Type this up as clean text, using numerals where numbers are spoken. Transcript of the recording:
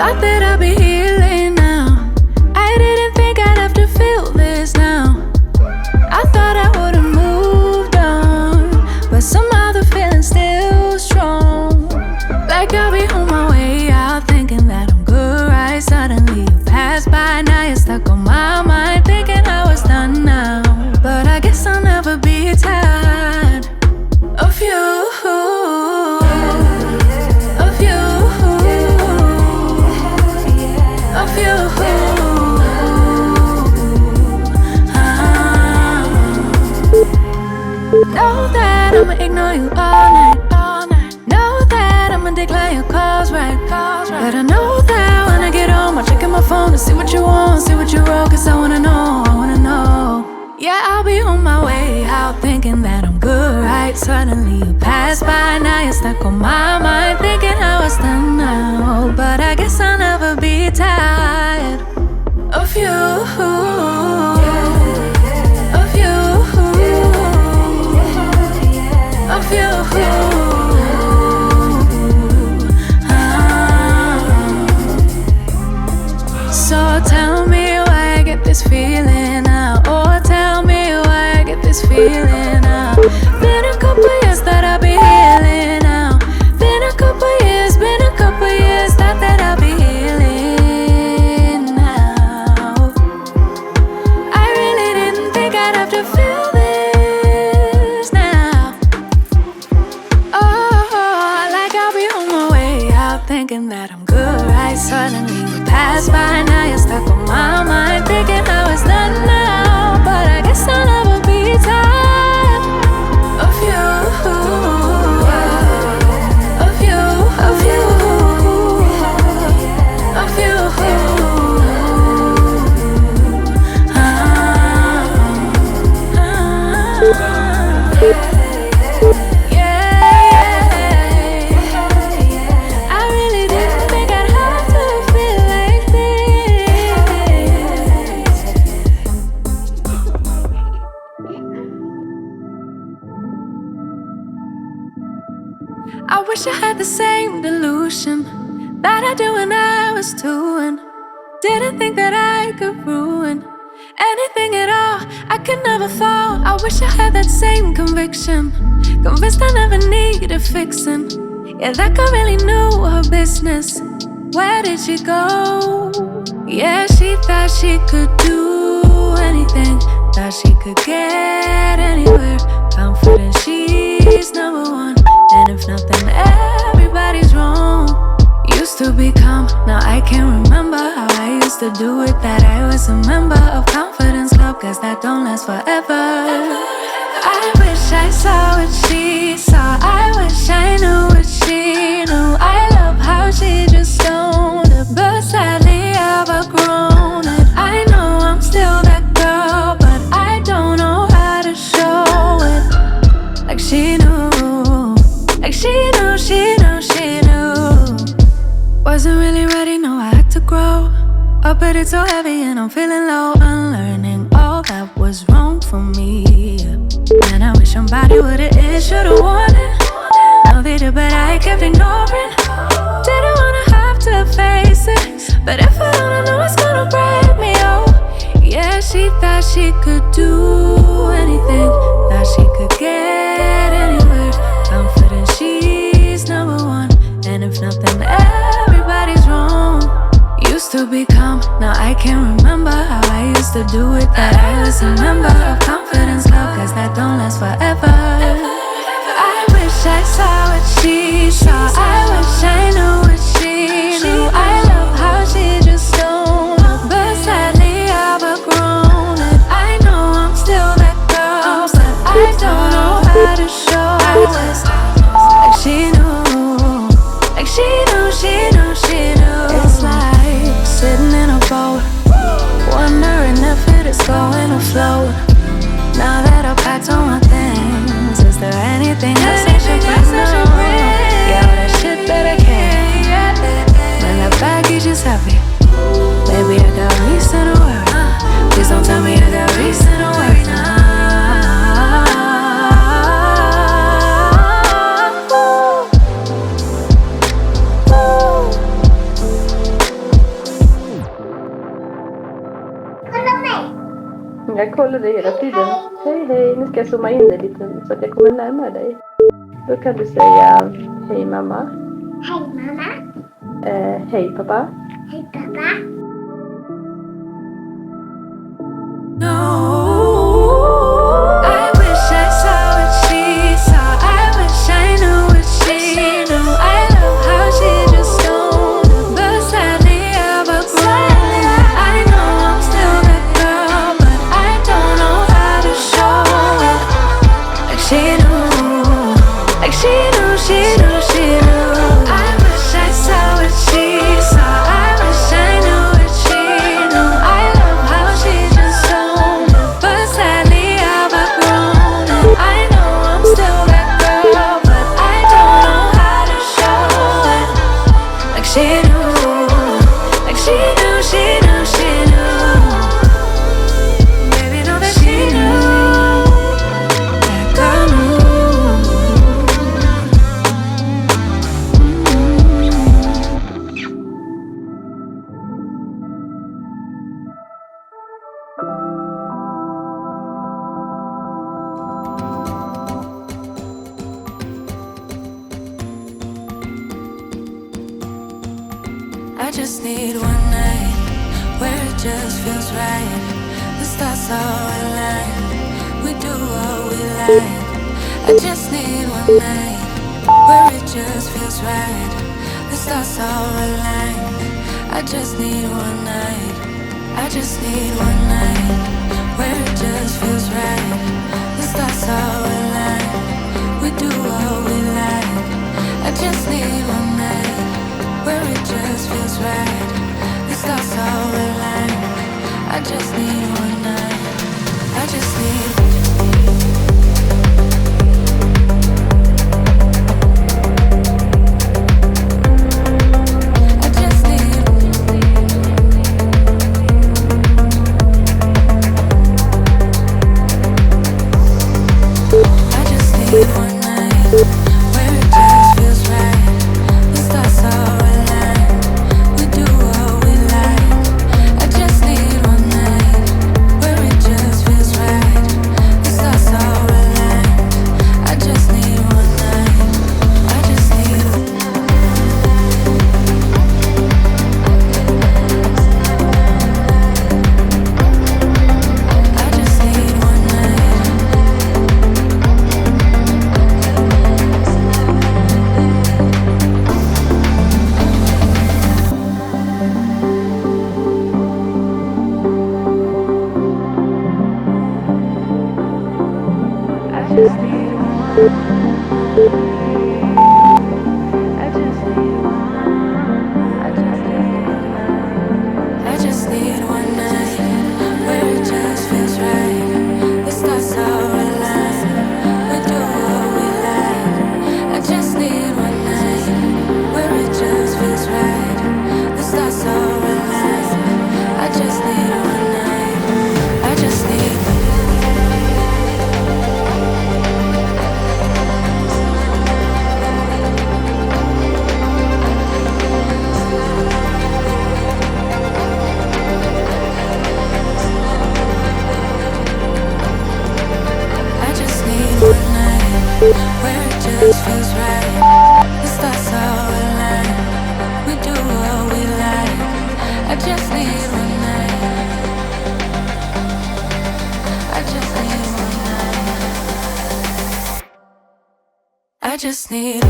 Thought that I'd be healing now. I didn't think I'd have to feel this now. I thought I would've moved on, but somehow the feeling's still strong. Like I'll be on my way out, thinking that I'm good, right? Suddenly you pass by, now you're stuck on my mind, thinking I was done now. But I guess I'll never be tired of you, of you, of you. Know that I'ma ignore you all night, all night. Know that I'ma decline your calls, right, calls, right. But I know that when I get home, I'll check in my phone to see what you want, see what you wrote, cause I wanna know, I wanna know. Yeah, I'll be on my way out, thinking that I'm good, right? Suddenly you pass by, now you're stuck on my mind, thinking I was done now. But I guess I'll never be tired of you, of you, of you. So tell me why I get this feeling now. Oh, tell me why I get this feeling now. Been a couple years that I'll be healing now. Been a couple years thought that I'll be healing now. I really didn't think I'd have to feel this now. Oh, like I'll be on my way out, thinking that I'm good, right? Suddenly you pass by, now you're stuck on my mind, thinking I was done now. But I guess I'll never be tired of you, of you, of you, of you. I wish I had the same delusion that I did when I was 2 and didn't think that I could ruin anything at all. I could never fall. I wish I had that same conviction, convinced I never needed fixing. Yeah, that girl really knew her business. Where did she go? Yeah, she thought she could do anything, thought she could get anywhere. Confident she's number one, and if nothing, everybody's wrong. Used to be calm, now I can't remember how I used to do it. That I was a member of Confidence Club, cause that don't last forever. I wish I saw what she saw, I wish I knew what she knew. I love how she just owned it, but sadly I've outgrown it. I know I'm still that girl, but I don't know how to show it. Like she knew, like she knew, she knew, she knew. Wasn't really ready, no, I had to grow up, but it's so heavy and I'm feeling low. Unlearning all that was wrong for me, and I wish somebody would've it, should've warned it. No, they did, but I kept ignoring. Didn't wanna have to face it, but if I don't know it's gonna break me, oh. Yeah, she thought she could do anything, thought she could get anywhere. Confident she's number one, and if nothing, everybody's wrong. Used to be calm, now I can't remember how I used to do it. That I was a member of Confidence Club, cause that don't last forever. I wish I saw what she saw, I wish I knew what she knew. I love how she just owned it, but sadly I've outgrown it. I know I'm still that girl, but I don't know how to show it. Like she knew, like she knew, she knew, she knew. It's like sitting in a boat, wondering if it is going to float. Now that I've packed all my things, is there anything else I should bring? Yeah, all that shit that I can't. When that baggage is heavy, baby, I got reason to worry. Please don't tell me I got reason to worry now. Jag kollade hela tiden. Hej, hej. Nu ska jag zooma in dig lite så att jag kommer närmare dig. Då kan du säga hej mamma. Hej mamma. Hej pappa. Hej pappa. I wish I saw what she saw. I wish I knew what she knew. I love how she just stoned. But sadly I've outgrown. I know I'm still that girl, but I don't know how to show it. Like she knew, like she knew, she knew, she knew. I wish I saw what she saw. I wish I knew what she knew. I love how she just stoned. But sadly I've outgrown it. I know I'm still that girl, but I don't know how to show it. Like she knew, like she knew, she knew, she knew. Baby, know that she knew. That girl knew. I just need one night where it just feels right. The stars all align. We do what we like. I just need one night where it just feels right. The stars all align. I just need one night. I just need one night where it just feels right. The stars all align. We do what we like. I just need one night where it just feels right. The stars all align. I just need one night. I just need. I just need. I just need one night where it just feels right. The stars all align. We do what we like. I just need one night where it just feels right. The stars all align. I just need one night. I just need. I just need one night. I just need one. I just need one. I just need one night where it just feels right. The stars all align. We do what we like. I just need one night where it just feels right. The stars all align. I just need one night. I just need. I just need one night where it just feels right. The stars all align. We do what we like. I just need one night. I just need one night. I just need.